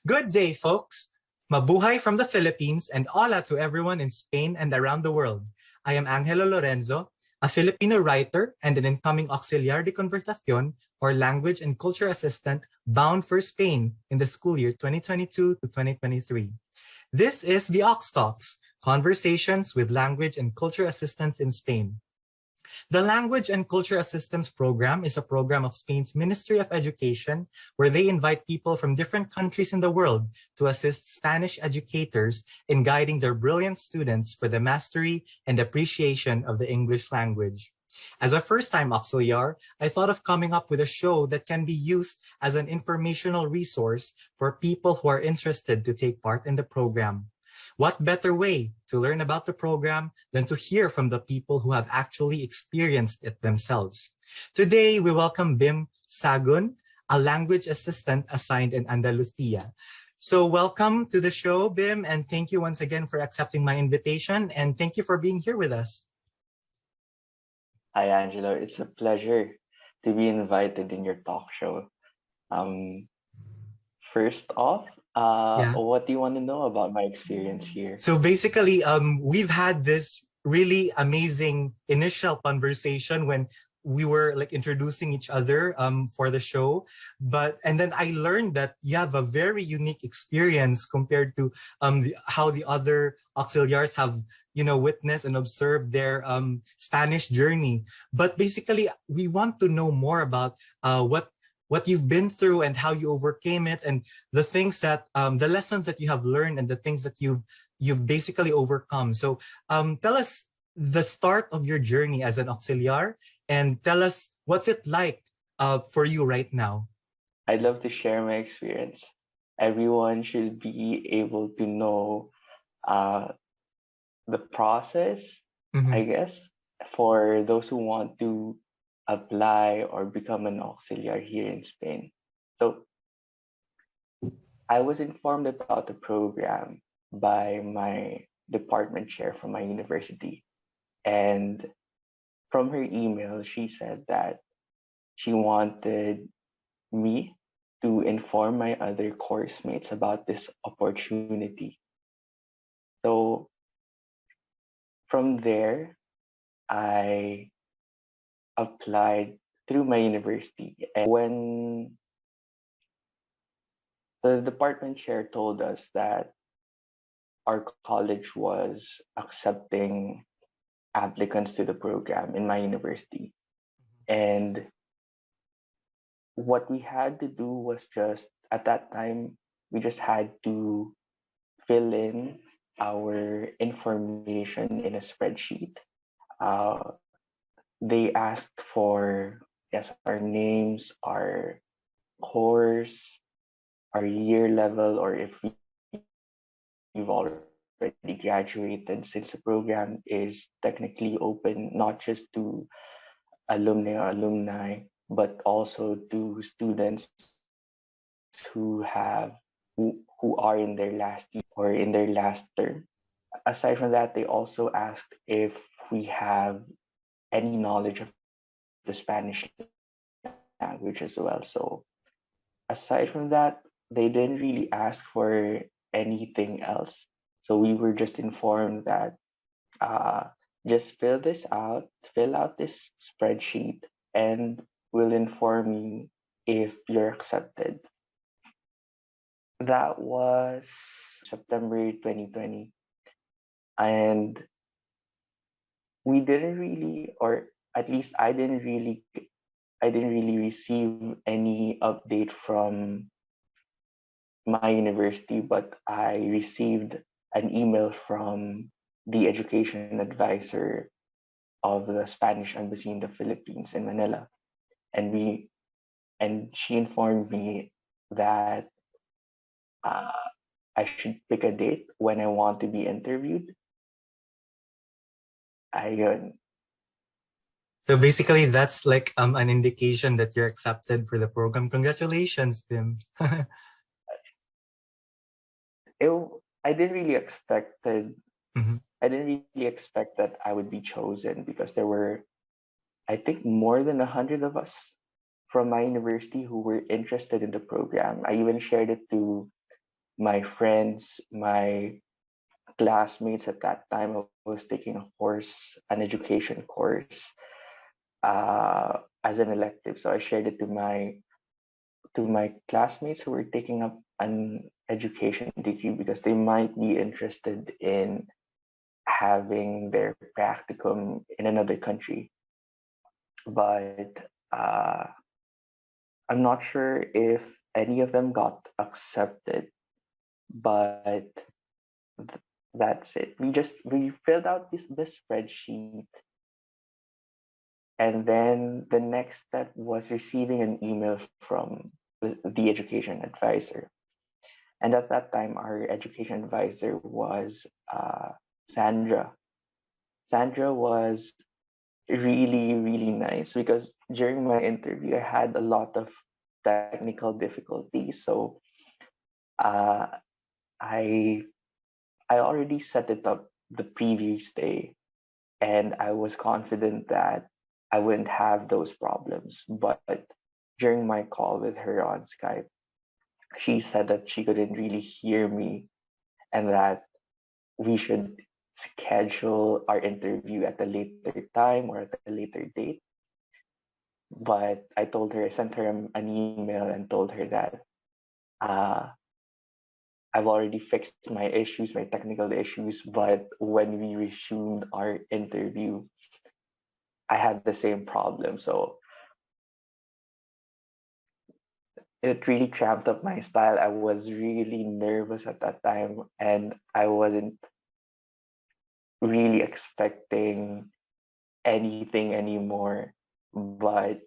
Good day, folks. Mabuhay from the Philippines and hola to everyone in Spain and around the world. I am Angelo Lorenzo, a Filipino writer and an incoming auxiliar de conversación or language and culture assistant bound for Spain in the school year 2022 to 2023. This is the Aux Talks, conversations with language and culture assistants in Spain. The Language and Culture Assistance Program is a program of Spain's Ministry of Education where they invite people from different countries in the world to assist Spanish educators in guiding their brilliant students for the mastery and appreciation of the English language. As a first-time auxiliar, I thought of coming up with a show that can be used as an informational resource for people who are interested to take part in the program. What better way to learn about the program than to hear from the people who have actually experienced it themselves? Today, we welcome Bim Sagun, a language assistant assigned in Andalucia. So welcome to the show, Bim, and thank you once again for accepting my invitation, and thank you for being here with us. Hi, Angelo. It's a pleasure to be invited in your talk show. First off, what do you want to know about my experience here? So basically, we've had this really amazing initial conversation when we were like introducing each other for the show, and then I learned that you have a very unique experience compared to how the other auxiliars have witnessed and observed their Spanish journey. But basically, we want to know more about what you've been through and how you overcame it, and the things that the lessons that you have learned and the things that you've basically overcome. So tell us the start of your journey as an auxiliar, and tell us what's it like for you right now. I'd love to share my experience. Everyone should be able to know the process, I guess, for those who want to apply or become an auxiliar here in Spain. So I was informed about the program by my department chair from my university. And from her email, she said that she wanted me to inform my other course mates about this opportunity. So from there, I applied through my university. And when the department chair told us that our college was accepting applicants to the program in my university, and what we had to do was just, at that time, we just had to fill in our information in a spreadsheet. They asked for, yes, our names, our course, our year level, or if we've already graduated, since the program is technically open not just to alumni or alumni, but also to students who are in their last year or in their last term. Aside from that, they also asked if we have any knowledge of the Spanish language as well. So aside from that, they didn't really ask for anything else. So we were just informed that just fill out this spreadsheet, and we'll inform you if you're accepted. That was September 2020. And we didn't really, or at least I didn't really receive any update from my university, but I received an email from the education advisor of the Spanish Embassy in the Philippines in Manila. And she informed me that I should pick a date when I want to be interviewed. So basically, that's like an indication that you're accepted for the program. Congratulations, Bim. I didn't really expect that I would be chosen, because there were, I think, more than 100 of us from my university who were interested in the program. I even shared it to my friends, my classmates at that time. I was taking a course, an education course, as an elective. So I shared it to my classmates who were taking up an education degree because they might be interested in having their practicum in another country. But I'm not sure if any of them got accepted, but that's it. We filled out this spreadsheet, and then the next step was receiving an email from the education advisor. And at that time, our education advisor was Sandra. Sandra was really, really nice because during my interview, I had a lot of technical difficulties. So uh, I I already set it up the previous day, and I was confident that I wouldn't have those problems. But during my call with her on Skype, she said that she couldn't really hear me and that we should schedule our interview at a later time or at a later date. But I sent her an email and told her that uh, I've already fixed my issues, my technical issues, but when we resumed our interview, I had the same problem. So it really cramped up my style. I was really nervous at that time, and I wasn't really expecting anything anymore. But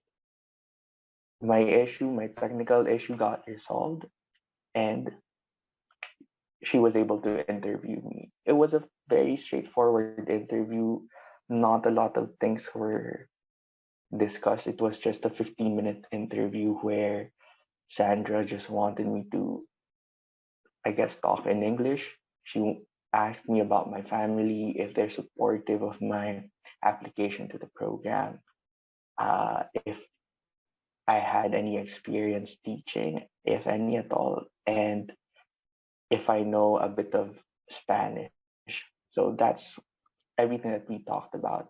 my technical issue got resolved, and she was able to interview me. It was a very straightforward interview. Not a lot of things were discussed. It was just a 15-minute interview where Sandra just wanted me to, I guess, talk in English. She asked me about my family, if they're supportive of my application to the program, if I had any experience teaching, if any at all, and if I know a bit of Spanish. So that's everything that we talked about.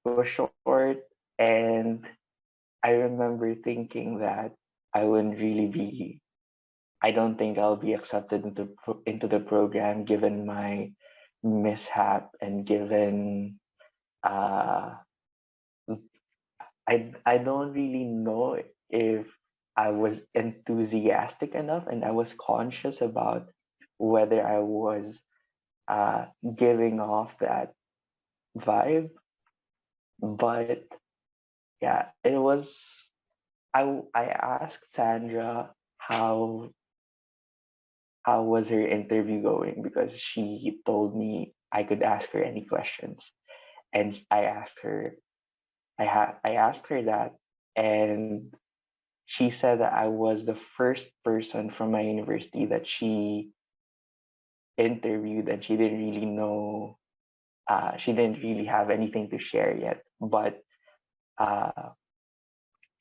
It was short, and I remember thinking that I wouldn't really be. I don't think I'll be accepted into the program given my mishap and given uh, I don't really know if I was enthusiastic enough, and I was conscious about whether I was giving off that vibe. But yeah, it was. I asked Sandra how was her interview going because she told me I could ask her any questions, and I asked her that, and she said that I was the first person from my university that she interviewed, and she didn't really know. She didn't really have anything to share yet, but uh,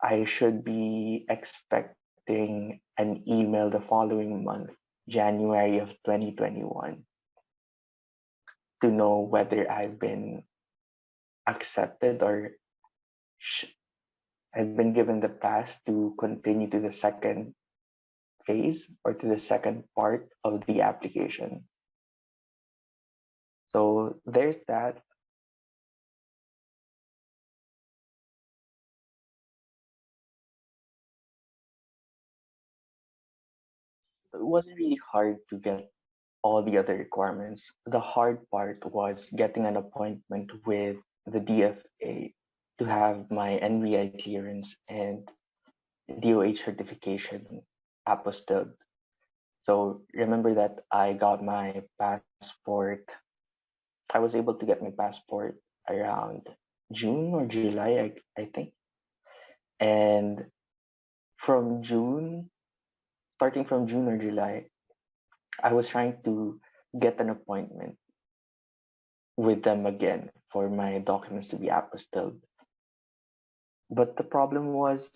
I should be expecting an email the following month, January of 2021, to know whether I've been accepted or I've been given the pass to continue to the second phase or to the second part of the application. So there's that. It wasn't really hard to get all the other requirements. The hard part was getting an appointment with the DFA to have my NVI clearance and DOH certification apostilled. So remember that I got my passport. I was able to get my passport around June or July, I think. And from June, starting from June or July, I was trying to get an appointment with them again for my documents to be apostilled. But the problem was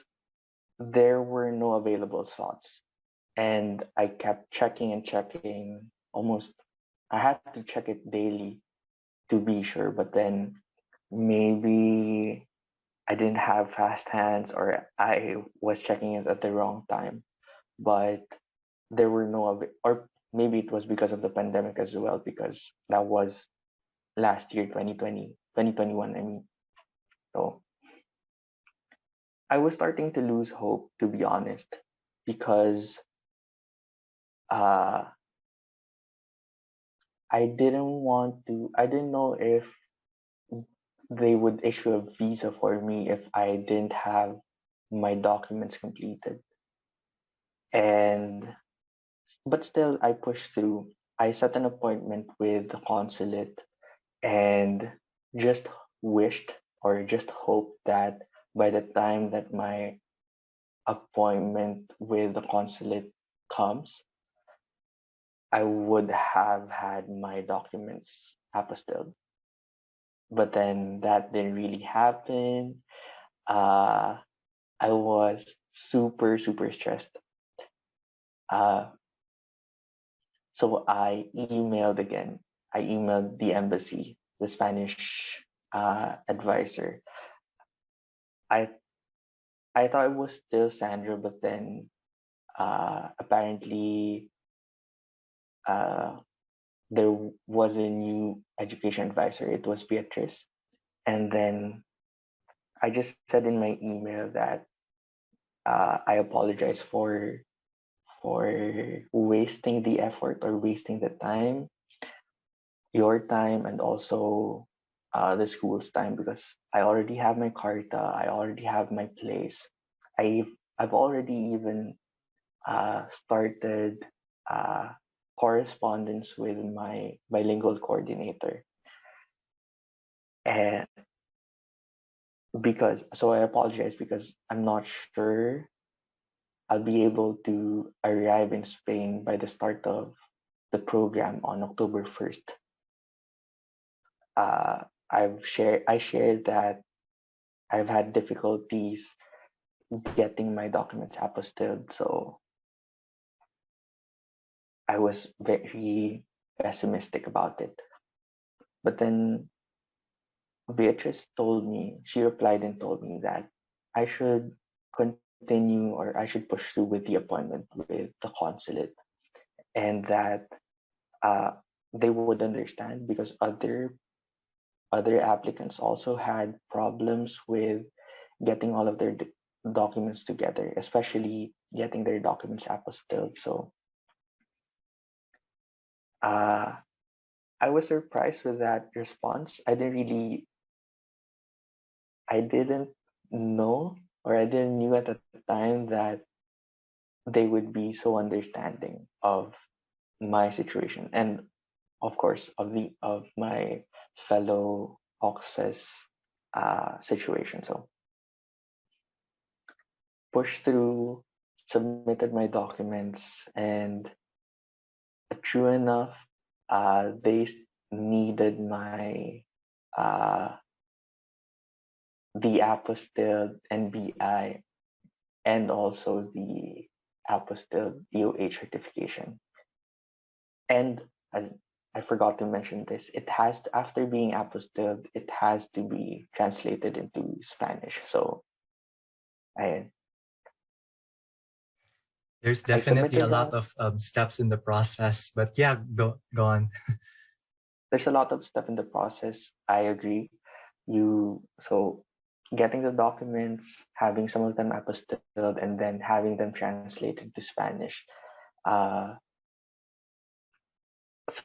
there were no available slots. and I kept checking and checking. Almost, I had to check it daily to be sure. But then maybe I didn't have fast hands, or I was checking it at the wrong time. But there were no of it, or maybe it was because of the pandemic as well, because that was last year, 2020, 2021. I mean, so I was starting to lose hope, to be honest, because uh, I didn't know if they would issue a visa for me if I didn't have my documents completed. And, but still, I pushed through. I set an appointment with the consulate and just wished or just hoped that by the time that my appointment with the consulate comes, I would have had my documents apostilled. But then that didn't really happen. Uh, I was super, super stressed. Uh, so I emailed again. I emailed the embassy, the Spanish advisor. I I thought it was still Sandra, but then apparently uh, there was a new education advisor. It was Beatrice. And then I just said in my email that I apologize for wasting the effort or wasting the time, your time, and also the school's time, because I already have my carta, I already have my place. I've already even started uh, correspondence with my bilingual coordinator, and because so I apologize because I'm not sure I'll be able to arrive in Spain by the start of the program on October 1st. I shared that I've had difficulties getting my documents apostilled, so I was very pessimistic about it. But then Beatrice told me, she replied and told me that I should continue or I should push through with the appointment with the consulate, and that uh, they would understand because other applicants also had problems with getting all of their documents together, especially getting their documents apostilled. So uh, I was surprised with that response. I didn't know, or I didn't knew at the time that they would be so understanding of my situation, and of course of my fellow Oxes situation. So pushed through, submitted my documents, and true enough, they needed my uh, the apostilled NBI and also the apostilled DOH certification. And I forgot to mention this. It has to, after being apostilled, it has to be translated into Spanish. So I There's I definitely a submitted lot that. of steps in the process, but yeah, go on. There's a lot of stuff in the process. I agree. So getting the documents, having some of them apostilled, and then having them translated to Spanish. Uh,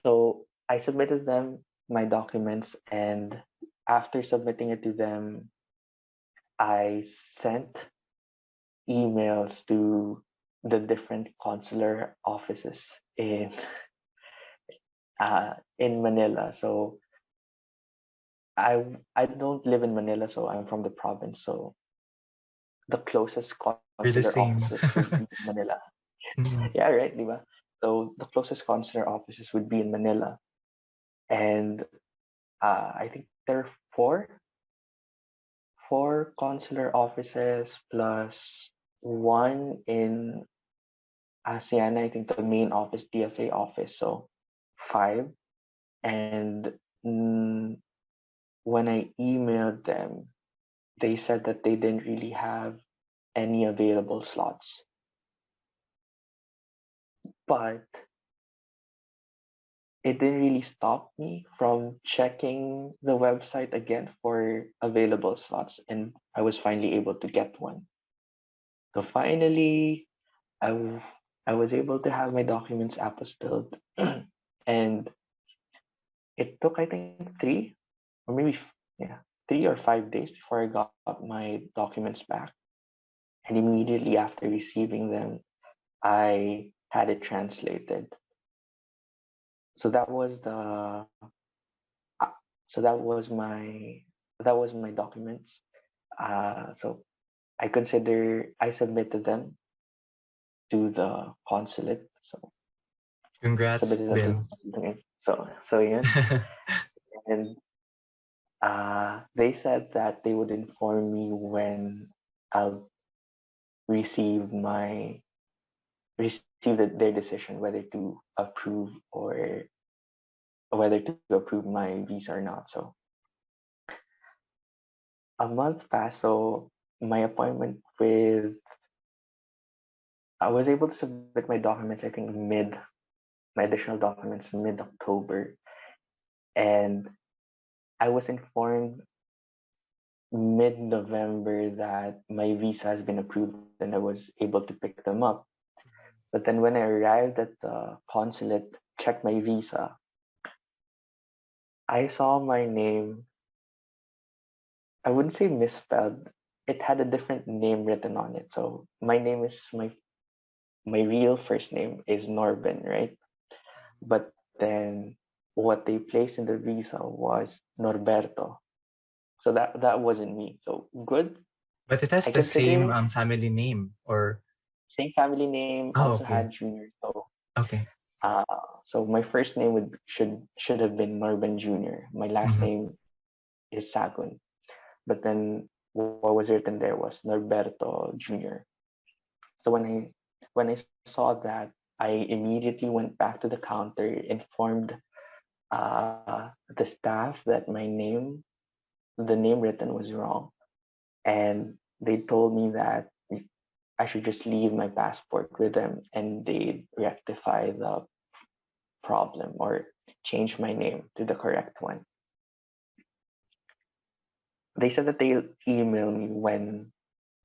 so I submitted them my documents, and after submitting it to them, I sent emails to the different consular offices in Manila. So I don't live in Manila, so I'm from the province. So the closest We're the consular same. offices would be in Manila. Mm. Yeah, right, diba? So the closest consular offices would be in Manila, and I think there are four consular offices plus one in ASEAN, I think the main office, DFA office, so 5. And when I emailed them, they said that they didn't really have any available slots. But it didn't really stop me from checking the website again for available slots, and I was finally able to get one. So finally, I was able to have my documents apostilled, and it took, I think, 3 or 5 days before I got my documents back. And immediately after receiving them, I had it translated. So that was the so that was my documents. So I submitted them to the consulate. So Congrats, submitted them to the Bim. consulate. So yeah, and they said that they would inform me when I'll receive their decision whether to approve or whether to approve my visa or not. So a month passed. So my appointment with I was able to submit my documents, I think my additional documents mid-October, and I was informed mid-November that my visa has been approved and I was able to pick them up. But then when I arrived at the consulate, checked my visa, I saw my name. I wouldn't say misspelled. It had a different name written on it. So my name is my real first name is Norben, right? But then what they placed in the visa was Norberto. So that wasn't me. So good. But it has I the same consider family name, or same family name. oh, Also okay, had Junior. okay. Uh, so my first name should have been Norben Junior. My last Mhm. name is Sagun. But then what was written there was Norberto Junior. So when I saw that, I immediately went back to the counter, informed the staff that the name written was wrong, and they told me that I should just leave my passport with them, and they'd rectify the problem or change my name to the correct one. They said that they'll email me when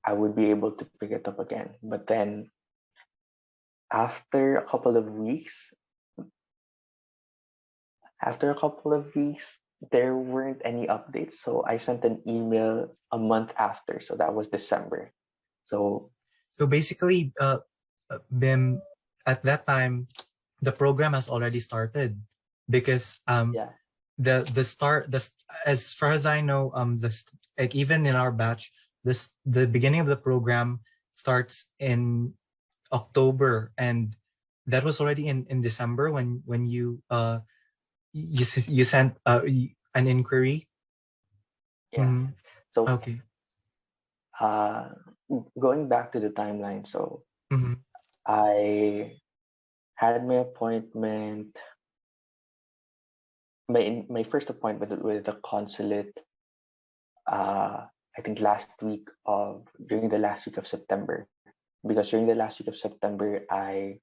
I would be able to pick it up again. But then after a couple of weeks, there weren't any updates. So I sent an email a month after. So that was December. So So basically, Bim, at that time, the program has already started because yeah, the start as far as I know, like even in our batch, the beginning of the program starts in October, and that was already in December when you sent an inquiry. yeah. Mhm. So Okay. uh, going back to the timeline, so Mhm. I had my appointment, my first appointment with the consulate. I think during the last week of September, because during the last week of September, I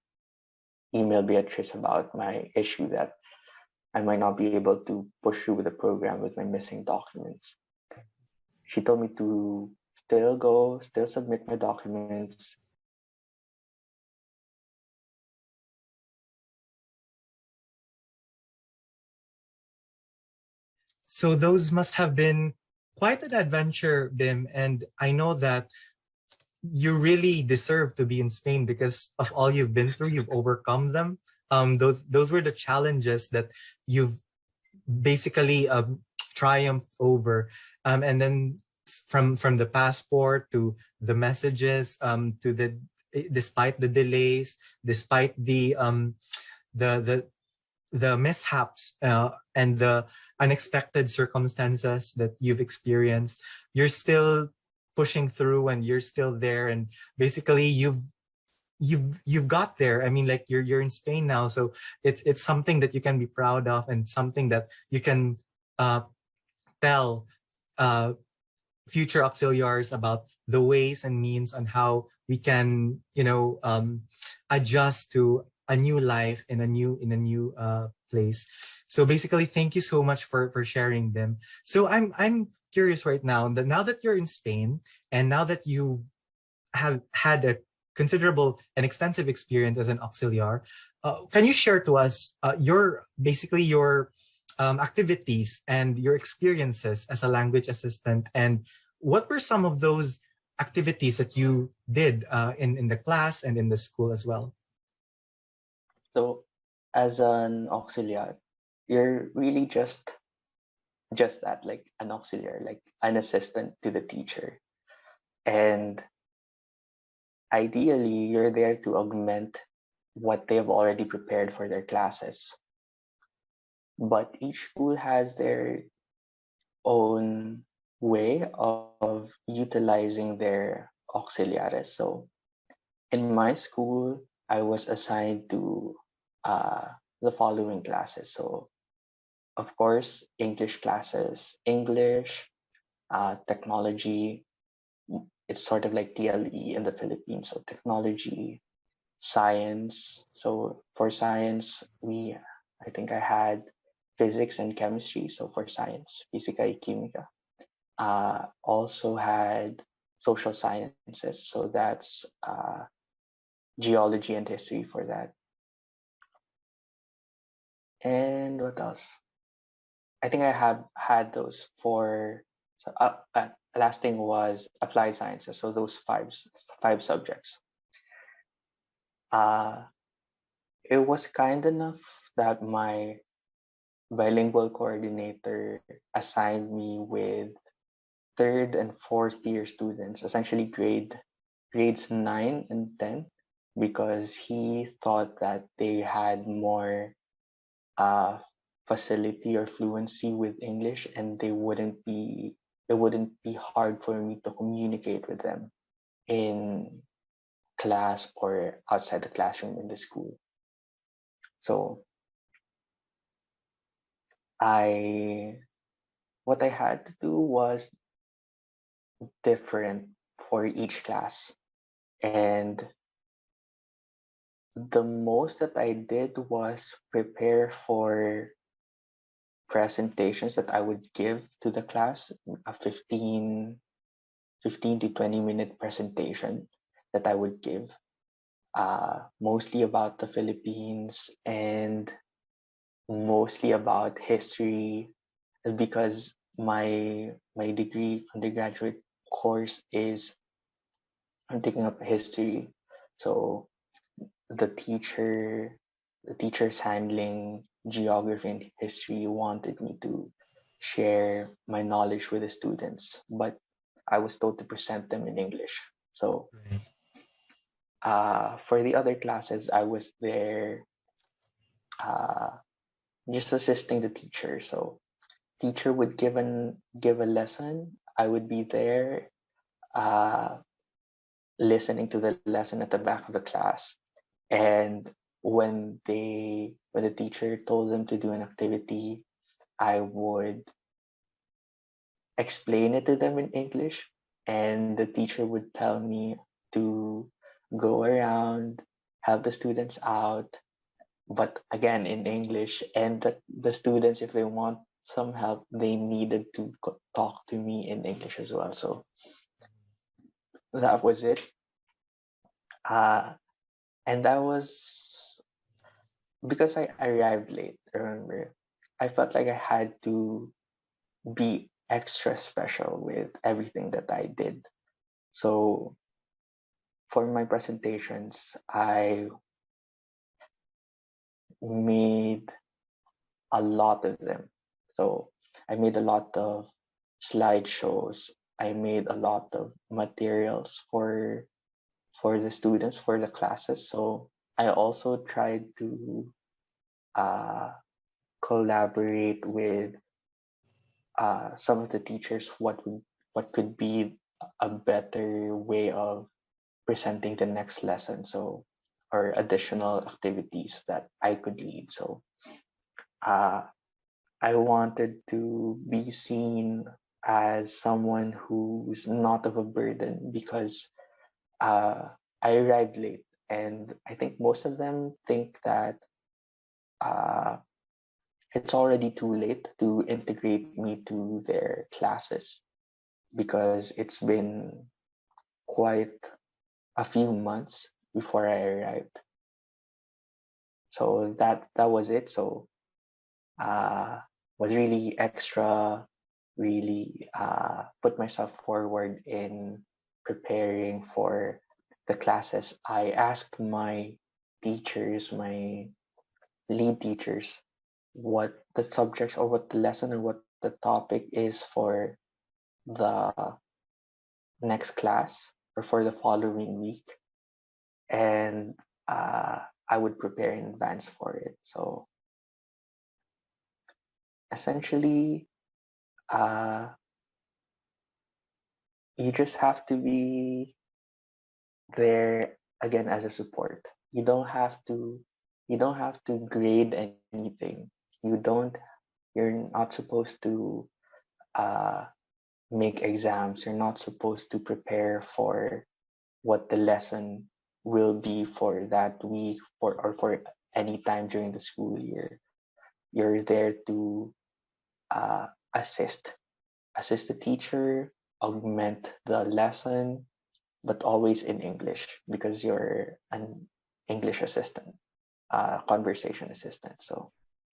emailed Beatrice about my issue that I might not be able to push through with the program with my missing documents. She told me to still submit my documents. So those must have been quite an adventure, Bim, and I know that you really deserve to be in Spain because of all you've been through. You've overcome them. Those were the challenges that you've basically triumphed over. And then from the passport to the messages, to the despite the delays, despite the the the mishaps and the unexpected circumstances that you've experienced, you're still pushing through and you're still there. And basically, you've got there. I mean, like you're in Spain now, so it's something that you can be proud of, and something that you can uh, tell uh, future auxiliaries about the ways and means on how we can, adjust to a new life in a new place. So basically, thank you so much for sharing them. So I'm curious right now that now that you're in Spain, and now that you have had a considerable and extensive experience as an auxiliar, can you share to us your activities and your experiences as a language assistant, and what were some of those activities that you did in the class and in the school as well? So as an auxiliar, you're really just that, like an auxiliar, like an assistant to the teacher. And ideally, you're there to augment what they've already prepared for their classes. But each school has their own way of utilizing their auxiliares. So in my school, I was assigned to the following classes. So, of course, English classes, English, technology. It's sort of like TLE in the Philippines. So, technology, science. So, for science, I think I had physics and chemistry. So, for science, física y química. Also had social sciences. So, that's geology and history for that. And what else? I think I have had those four. So, last thing was applied sciences. So those five subjects. Uh, it was kind enough that my bilingual coordinator assigned me with third and fourth year students, essentially grades 9 and 10, because he thought that they had more uh, facility or fluency with English, and it wouldn't be hard for me to communicate with them in class or outside the classroom in the school. So I what I had to do was different for each class. And the most that I did was prepare for presentations that I would give to the class, a 15 to 20-minute presentation that I would give, mostly about the Philippines and mostly about history, because my degree undergraduate course is I'm taking up history. So the teachers handling geography and history wanted me to share my knowledge with the students, but I was told to present them in English. So Right. for the other classes, I was there uh, just assisting the teacher. So teacher would give a lesson. I would be there listening to the lesson at the back of the class. And when the teacher told them to do an activity, I would explain it to them in English, and the teacher would tell me to go around, help the students out, but again in English. And the students, if they want some help, they needed to talk to me in English as well. So that was it. Uh, and that was because I arrived late, remember. I felt like I had to be extra special with everything that I did. So for my presentations, I made a lot of them. So I made a lot of slideshows. I made a lot of materials for the students, for the classes. So I also tried to uh, collaborate with some of the teachers what could be a better way of presenting the next lesson. So or additional activities that I could lead. So uh, I wanted to be seen as someone who's not of a burden because I arrived late, and I think most of them think that uh, it's already too late to integrate me to their classes because it's been quite a few months before I arrived. So that was it. So uh, was really extra, really put myself forward in preparing for the classes. I asked my teachers, my lead teachers, what the subjects or what the lesson or what the topic is for the next class or for the following week. And I would prepare in advance for it. So essentially, uh, you just have to be there again as a support. You don't have to grade anything. You're not supposed to uh, make exams. You're not supposed to prepare for what the lesson will be for that week or for any time during the school year. You're there to uh, assist assist the teacher, augment the lesson, but always in English because you're an English assistant, conversation assistant. So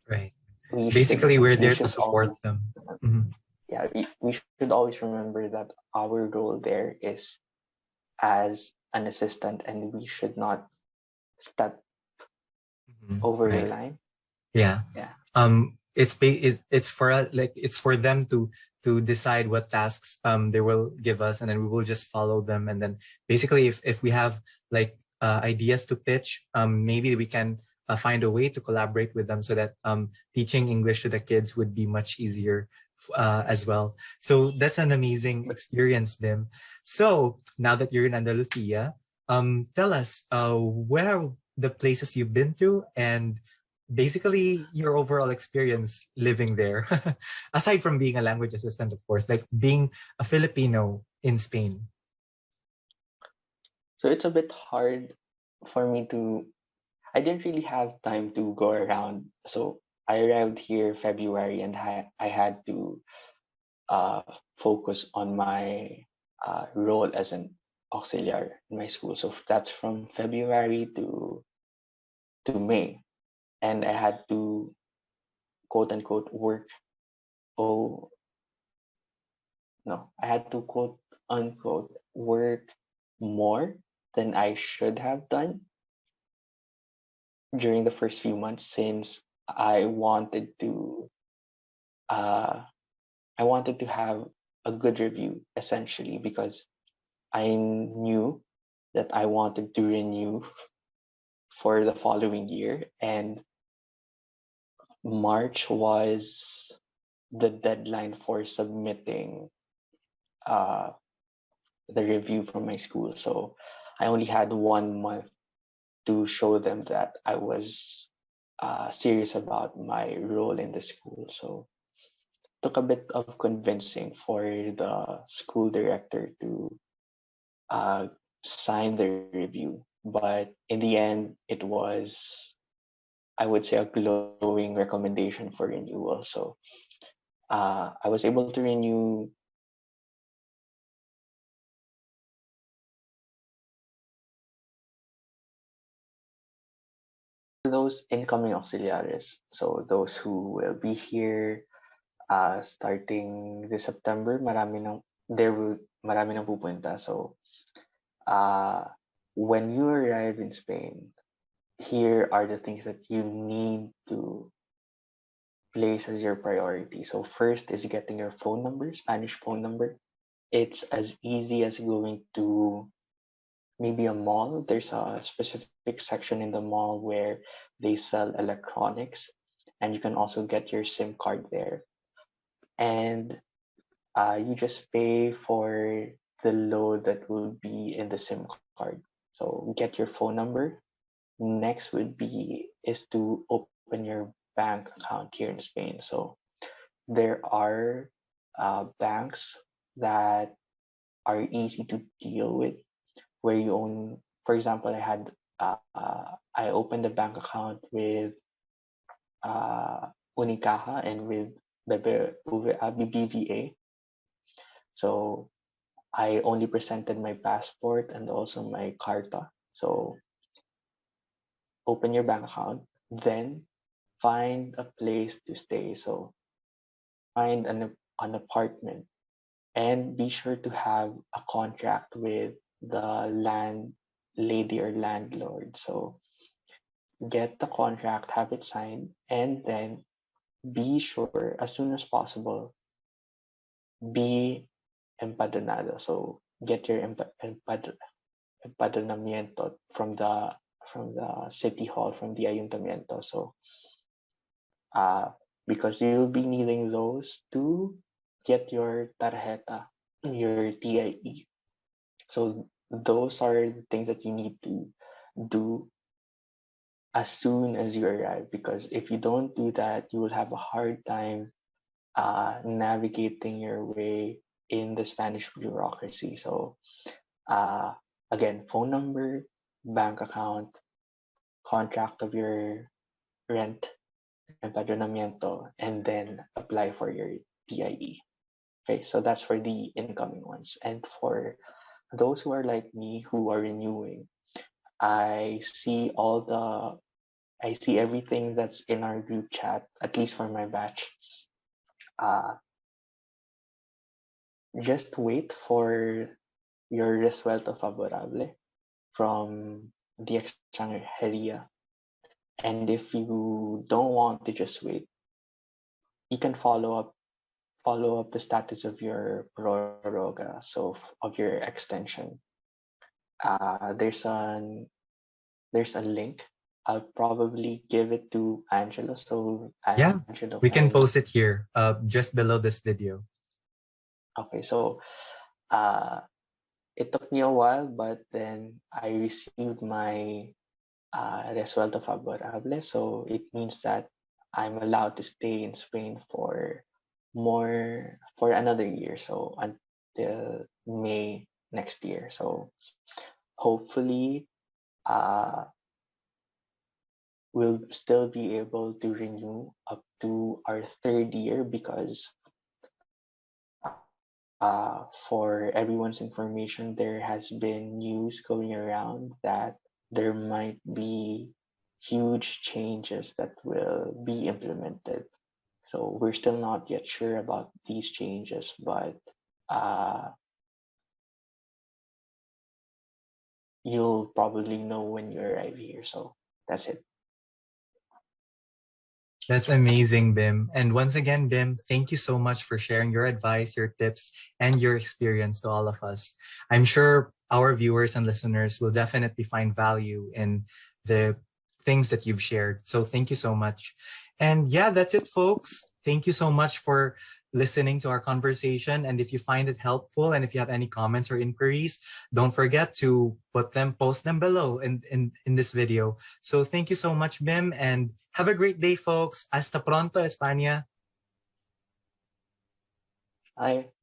Right. we should Basically, we're we there to should support always them. Mhm. yeah we should always remember that our role there is as an assistant, and we should not step Mhm. over the Right. line. Yeah. Yeah. It's for like it's for them to decide what tasks they will give us, and then we will just follow them. And then basically, if we have like ideas to pitch, maybe we can find a way to collaborate with them so that teaching English to the kids would be much easier as well. So that's an amazing But experience, Bim. So now that you're in Andalusia, tell us where are the places you've been to, and basically your overall experience living there, aside from being a language assistant, of course, like being a Filipino in Spain. so it's a bit hard for me to. I didn't really have time to go around. So I arrived here February, and I had to uh, focus on my role as an auxiliar in my school. So that's from February to May, and I had to quote unquote work. Oh no, I had to quote unquote work more than I should have done during the first few months since uh, I wanted to have a good review essentially because I knew that I wanted to renew for the following year, and March was the deadline for submitting uh, the review from my school. So I only had 1 month to show them that I was serious about my role in the school. So took a bit of convincing for the school director to uh, sign the review. But in the end, it was, I would say, a glowing recommendation for renewal. So I was able to renew those incoming auxiliares. So those who will be here starting this September, marami nang pupunta. So uh, when you arrive in Spain, here are the things that you need to place as your priority. So first is getting your phone number, Spanish phone number. It's as easy as going to maybe a mall. There's a specific section in the mall where they sell electronics, and you can also get your SIM card there. And you just pay for the load that will be in the SIM card. So get your phone number, next would be is to open your bank account here in Spain. So there are banks that are easy to deal with, where you own. For example, I opened a bank account with Unicaja and with BBVA. So I only presented my passport and also my carta. So open your bank account, then find a place to stay. So find an apartment and be sure to have a contract with the landlady or landlord. So get the contract, have it signed, and then be sure as soon as possible, be empadronado. So get your empadronamiento from the city hall, from the ayuntamiento. So uh, because you'll be needing those to get your tarjeta, your TIE. So those are the things that you need to do as soon as you arrive, because if you don't do that, you will have a hard time navigating your way in the Spanish bureaucracy. So uh, again, phone number, bank account, contract of your rent, empadronamiento, and then apply for your TIE. Okay, so that's for the incoming ones. And for those who are like me who are renewing, I see everything that's in our group chat, at least for my batch. Just wait for your resuelto favorable from the extranjería. And if you don't want to just wait, you can follow up the status of your proroga, so of your extension. There's a link. I'll probably give it to Angelo, so Yeah, Angelo we can can. post it here, just below this video. Okay, so uh, it took me a while, but then I received my resuelto favorable, so it means that I'm allowed to stay in Spain for another year, so until May next year. So hopefully, uh, we'll still be able to renew up to our third year, because for everyone's information, there has been news going around that there might be huge changes that will be implemented. So we're still not yet sure about these changes, but uh, you'll probably know when you arrive here. So that's it. That's amazing, Bim. And once again, Bim, thank you so much for sharing your advice, your tips, and your experience to all of us. I'm sure our viewers and listeners will definitely find value in the things that you've shared. So thank you so much. And yeah, that's it, folks. Thank you so much for listening to our conversation. And if you find it helpful and if you have any comments or inquiries, don't forget to post them below in this video. So thank you so much, Bim, and have a great day, folks. Hasta pronto, España. Bye.